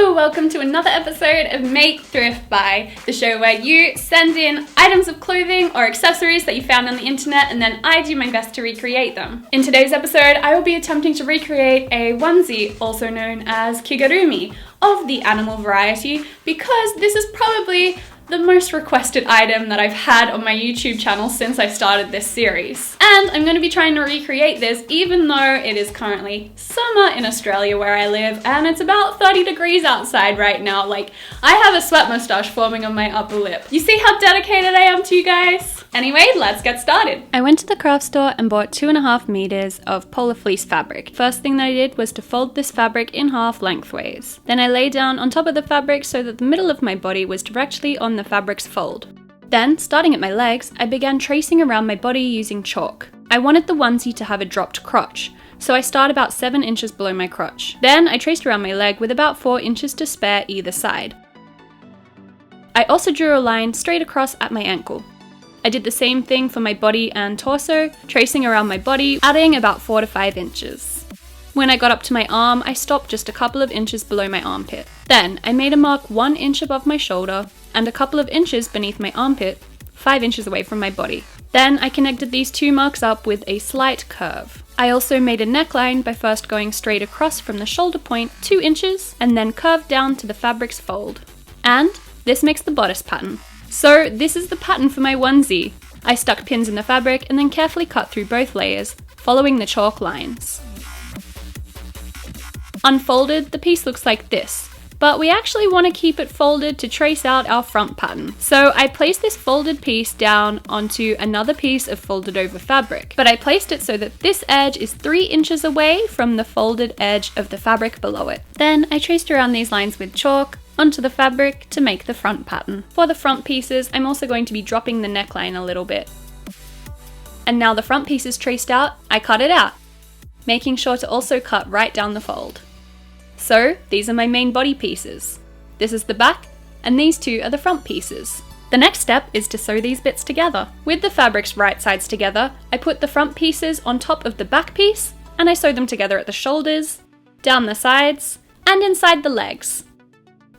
Hello, welcome to another episode of Make Thrift Buy, the show where you send in items of clothing or accessories that you found on the internet and then I do my best to recreate them. In today's episode, I will be attempting to recreate a onesie, also known as Kigurumi, of the animal variety, because this is probably the most requested item that I've had on my YouTube channel since I started this series. And I'm going to be trying to recreate this even though it is currently summer in Australia where I live and it's about 30 degrees outside right now. Like, I have a sweat mustache forming on my upper lip. You see how dedicated I am to you guys? Anyway, let's get started. I went to the craft store and bought 2.5 meters of polar fleece fabric. First thing that I did was to fold this fabric in half lengthways. Then I lay down on top of the fabric so that the middle of my body was directly on the fabric's fold. Then, starting at my legs, I began tracing around my body using chalk. I wanted the onesie to have a dropped crotch, so I start about 7 inches below my crotch. Then I traced around my leg with about 4 inches to spare either side. I also drew a line straight across at my ankle. I did the same thing for my body and torso, tracing around my body, adding about 4 to 5 inches. When I got up to my arm, I stopped just a couple of inches below my armpit. Then I made a mark 1 inch above my shoulder and a couple of inches beneath my armpit, 5 inches away from my body. Then I connected these two marks up with a slight curve. I also made a neckline by first going straight across from the shoulder point 2 inches and then curved down to the fabric's fold. And this makes the bodice pattern. So this is the pattern for my onesie. I stuck pins in the fabric and then carefully cut through both layers, following the chalk lines. Unfolded, the piece looks like this, but we actually want to keep it folded to trace out our front pattern. So I placed this folded piece down onto another piece of folded over fabric, but I placed it so that this edge is 3 inches away from the folded edge of the fabric below it. Then I traced around these lines with chalk onto the fabric to make the front pattern. For the front pieces, I'm also going to be dropping the neckline a little bit. And now the front piece is traced out, I cut it out, making sure to also cut right down the fold. So these are my main body pieces. This is the back, and these two are the front pieces. The next step is to sew these bits together. With the fabric's right sides together, I put the front pieces on top of the back piece, and I sew them together at the shoulders, down the sides, and inside the legs.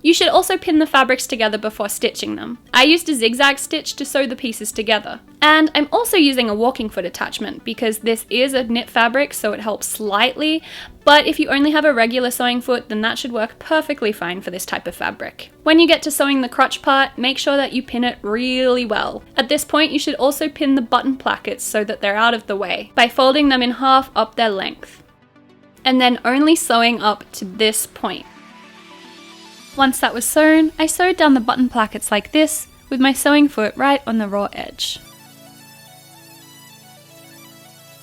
You should also pin the fabrics together before stitching them. I used a zigzag stitch to sew the pieces together. And I'm also using a walking foot attachment because this is a knit fabric, so it helps slightly, but if you only have a regular sewing foot, then that should work perfectly fine for this type of fabric. When you get to sewing the crotch part, make sure that you pin it really well. At this point, you should also pin the button plackets so that they're out of the way by folding them in half up their length. And then only sewing up to this point. Once that was sewn, I sewed down the button plackets like this, with my sewing foot right on the raw edge.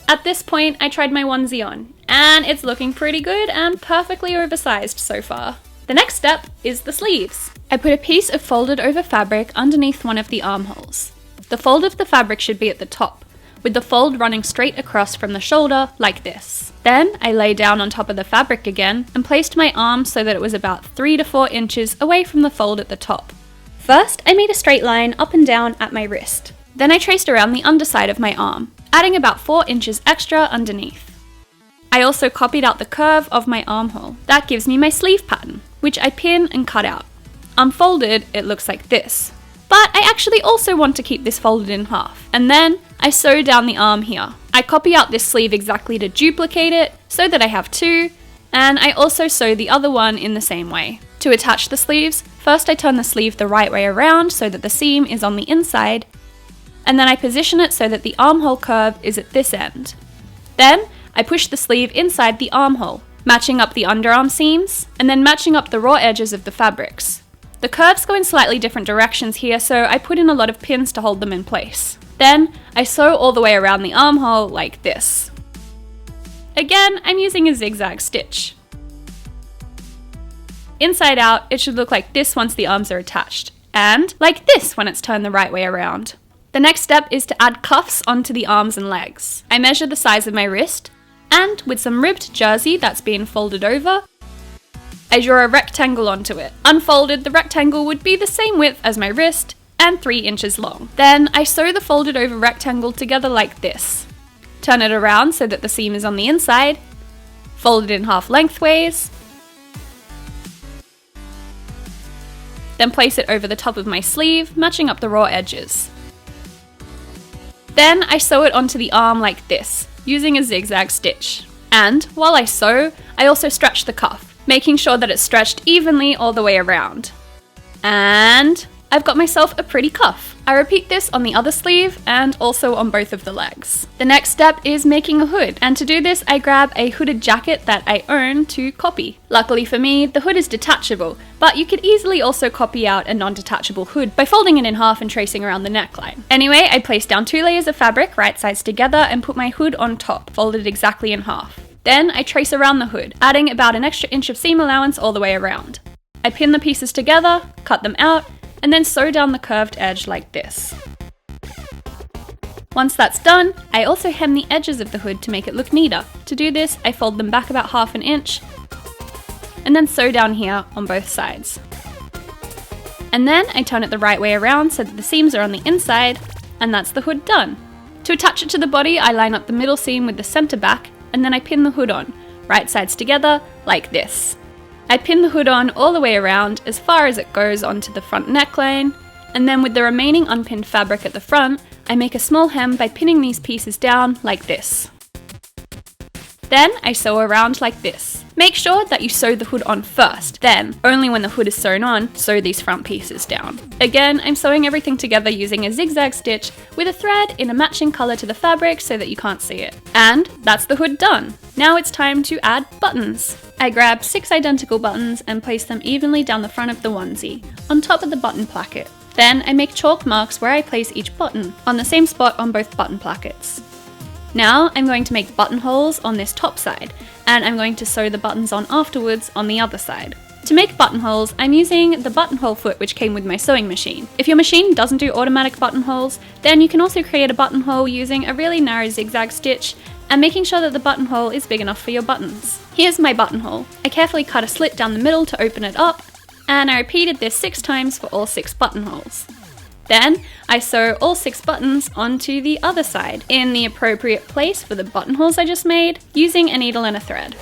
At this point, I tried my onesie on, and it's looking pretty good and perfectly oversized so far. The next step is the sleeves. I put a piece of folded over fabric underneath one of the armholes. The fold of the fabric should be at the top, with the fold running straight across from the shoulder like this. Then I lay down on top of the fabric again and placed my arm so that it was about 3 to 4 inches away from the fold at the top. First, I made a straight line up and down at my wrist. Then I traced around the underside of my arm, adding about 4 inches extra underneath. I also copied out the curve of my armhole. That gives me my sleeve pattern, which I pin and cut out. Unfolded, it looks like this. But I actually also want to keep this folded in half. And then I sew down the arm here. I copy out this sleeve exactly to duplicate it so that I have two, and I also sew the other one in the same way. To attach the sleeves, first I turn the sleeve the right way around so that the seam is on the inside, and then I position it so that the armhole curve is at this end. Then I push the sleeve inside the armhole, matching up the underarm seams, and then matching up the raw edges of the fabrics. The curves go in slightly different directions here, so I put in a lot of pins to hold them in place. Then, I sew all the way around the armhole like this. Again, I'm using a zigzag stitch. Inside out, it should look like this once the arms are attached, and like this when it's turned the right way around. The next step is to add cuffs onto the arms and legs. I measure the size of my wrist, and with some ribbed jersey that's been folded over, I draw a rectangle onto it. Unfolded, the rectangle would be the same width as my wrist, and 3 inches long. Then I sew the folded over rectangle together like this. Turn it around so that the seam is on the inside, fold it in half lengthways, then place it over the top of my sleeve, matching up the raw edges. Then I sew it onto the arm like this, using a zigzag stitch. And while I sew, I also stretch the cuff, making sure that it's stretched evenly all the way around. And I've got myself a pretty cuff. I repeat this on the other sleeve and also on both of the legs. The next step is making a hood, and to do this I grab a hooded jacket that I own to copy. Luckily for me, the hood is detachable, but you could easily also copy out a non-detachable hood by folding it in half and tracing around the neckline. Anyway, I place down 2 layers of fabric right sides together and put my hood on top, folded exactly in half. Then I trace around the hood, adding about an extra inch of seam allowance all the way around. I pin the pieces together, cut them out, and then sew down the curved edge like this. Once that's done, I also hem the edges of the hood to make it look neater. To do this, I fold them back about ½ inch, and then sew down here on both sides. And then I turn it the right way around so that the seams are on the inside, and that's the hood done. To attach it to the body, I line up the middle seam with the center back, and then I pin the hood on, right sides together, like this. I pin the hood on all the way around as far as it goes onto the front neckline, and then with the remaining unpinned fabric at the front, I make a small hem by pinning these pieces down like this. Then I sew around like this. Make sure that you sew the hood on first, then, only when the hood is sewn on, sew these front pieces down. Again, I'm sewing everything together using a zigzag stitch with a thread in a matching colour to the fabric so that you can't see it. And that's the hood done. Now it's time to add buttons. I grab 6 identical buttons and place them evenly down the front of the onesie, on top of the button placket. Then I make chalk marks where I place each button, on the same spot on both button plackets. Now I'm going to make buttonholes on this top side, and I'm going to sew the buttons on afterwards on the other side. To make buttonholes, I'm using the buttonhole foot which came with my sewing machine. If your machine doesn't do automatic buttonholes, then you can also create a buttonhole using a really narrow zigzag stitch and making sure that the buttonhole is big enough for your buttons. Here's my buttonhole. I carefully cut a slit down the middle to open it up, and I repeated this 6 times for all 6 buttonholes. Then I sew all 6 buttons onto the other side in the appropriate place for the buttonholes I just made, using a needle and a thread.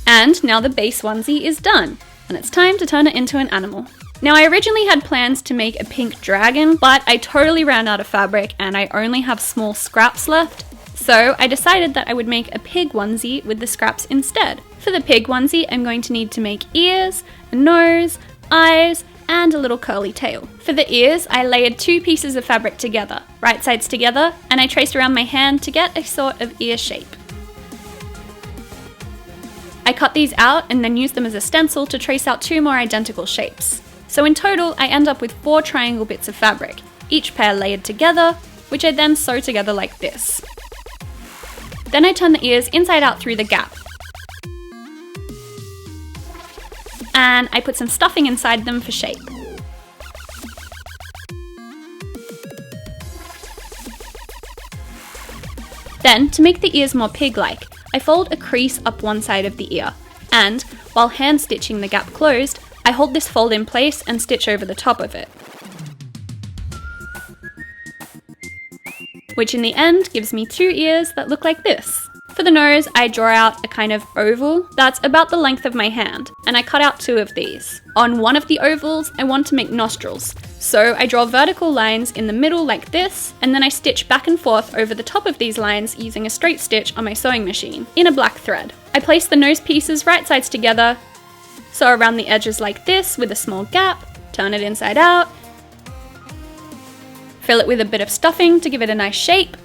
And now the base onesie is done, and it's time to turn it into an animal. Now I originally had plans to make a pink dragon, but I totally ran out of fabric and I only have small scraps left, so I decided that I would make a pig onesie with the scraps instead. For the pig onesie, I'm going to need to make ears, a nose, eyes, and a little curly tail. For the ears, I layered 2 pieces of fabric together, right sides together, and I traced around my hand to get a sort of ear shape. I cut these out and then used them as a stencil to trace out 2 more identical shapes. So in total, I end up with 4 triangle bits of fabric, each pair layered together, which I then sew together like this. Then I turn the ears inside out through the gap. And I put some stuffing inside them for shape. Then, to make the ears more pig-like, I fold a crease up one side of the ear, and, while hand stitching the gap closed, I hold this fold in place and stitch over the top of it. Which in the end gives me 2 ears that look like this. For the nose, I draw out a kind of oval that's about the length of my hand, and I cut out 2 of these. On one of the ovals, I want to make nostrils, so I draw vertical lines in the middle like this, and then I stitch back and forth over the top of these lines using a straight stitch on my sewing machine, in a black thread. I place the nose pieces right sides together, sew around the edges like this with a small gap, turn it inside out, fill it with a bit of stuffing to give it a nice shape,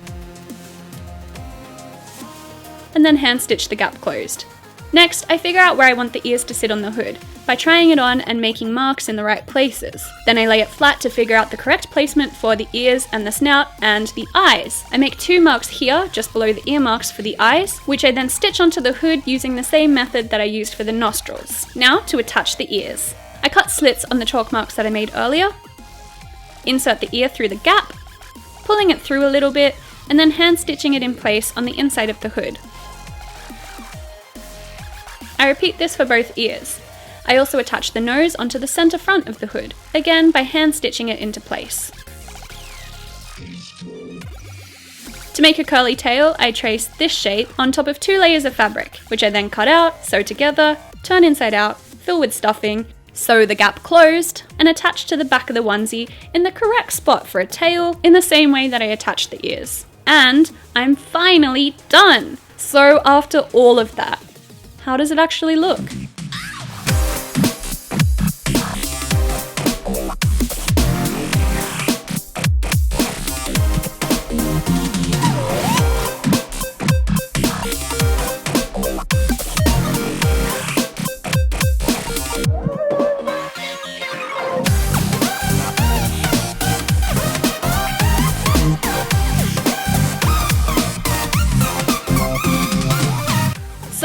and then hand stitch the gap closed. Next, I figure out where I want the ears to sit on the hood, by trying it on and making marks in the right places. Then I lay it flat to figure out the correct placement for the ears and the snout and the eyes. I make 2 marks here, just below the ear marks for the eyes, which I then stitch onto the hood using the same method that I used for the nostrils. Now to attach the ears. I cut slits on the chalk marks that I made earlier, insert the ear through the gap, pulling it through a little bit, and then hand stitching it in place on the inside of the hood. I repeat this for both ears. I also attach the nose onto the center front of the hood, again by hand stitching it into place. To make a curly tail, I trace this shape on top of 2 layers of fabric, which I then cut out, sew together, turn inside out, fill with stuffing, sew the gap closed, and attach to the back of the onesie in the correct spot for a tail in the same way that I attached the ears. And I'm finally done! So after all of that, how does it actually look?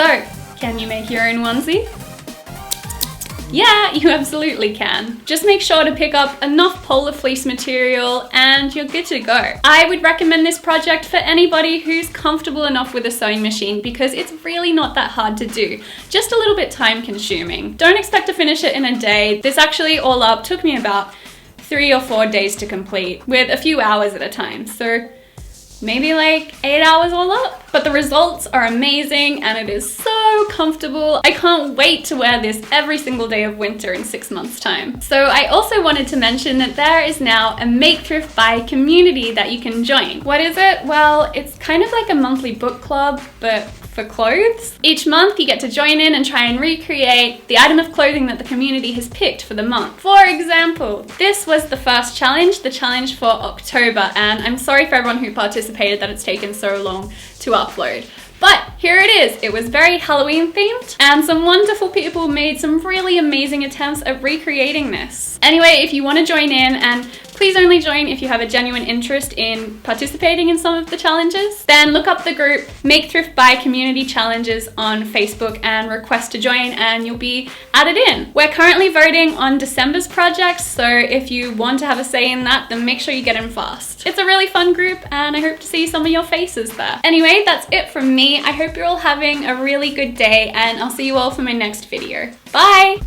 So, can you make your own onesie? Yeah, you absolutely can. Just make sure to pick up enough polar fleece material and you're good to go. I would recommend this project for anybody who's comfortable enough with a sewing machine because it's really not that hard to do, just a little bit time consuming. Don't expect to finish it in a day. This actually all up took me about 3 or 4 days to complete with a few hours at a time. So maybe like 8 hours all up. But the results are amazing and it is so comfortable. I can't wait to wear this every single day of winter in 6 months' time. So I also wanted to mention that there is now a Make Thrift Buy community that you can join. What is it? Well, it's kind of like a monthly book club, but for clothes. Each month you get to join in and try and recreate the item of clothing that the community has picked for the month. For example, this was the first challenge, the challenge for October, and I'm sorry for everyone who participated that it's taken so long to upload. But here it is. It was very Halloween themed and some wonderful people made some really amazing attempts at recreating this. Anyway, if you want to join in, and please only join if you have a genuine interest in participating in some of the challenges, then look up the group Make Thrift Buy Community Challenges on Facebook and request to join and you'll be added in. We're currently voting on December's projects, so if you want to have a say in that, then make sure you get in fast. It's a really fun group and I hope to see some of your faces there. Anyway, that's it from me. I hope you're all having a really good day and I'll see you all for my next video. Bye!